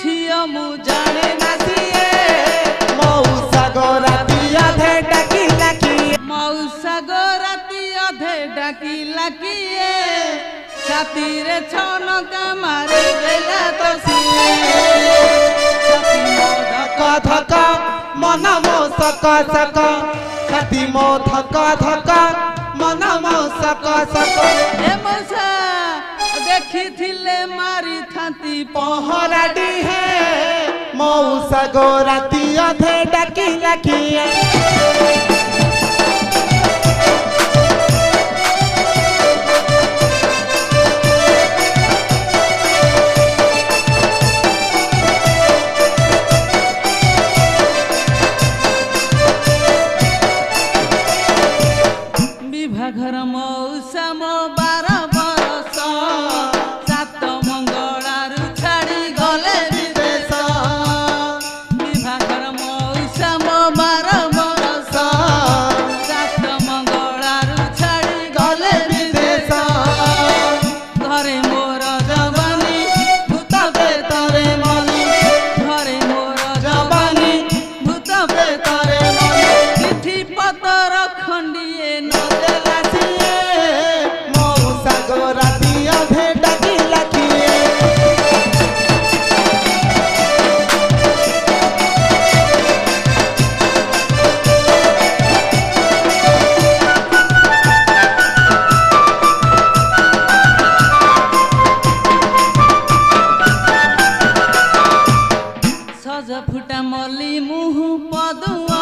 झियो मु जाने ना सिए मौसा गो राती अधे डाकिला किए मौसा गो राती अधे डाकिला किए छाती रे छनका मारे देला तो सिए छाती मो धका धका मन मो सका सका छाती मो धका धका मन मो सका सका ए मौसा देखी थिले मारी थांती पहराडी है मौसा गो राती अधे डाकिला किए घर मौसा मो 12 बरस सात मंगलारू छाड़ी गले विदेश विभागर मौसा मो 12 बरस सात मंगलारू छाड़ी गले विदेश घरे मोर जवानी भूत बेतरे मनी घरे मोर जवानी भूत बेतरे मनी चिठी पतर खंडिए न फुटा मल्ली मुह पदुआ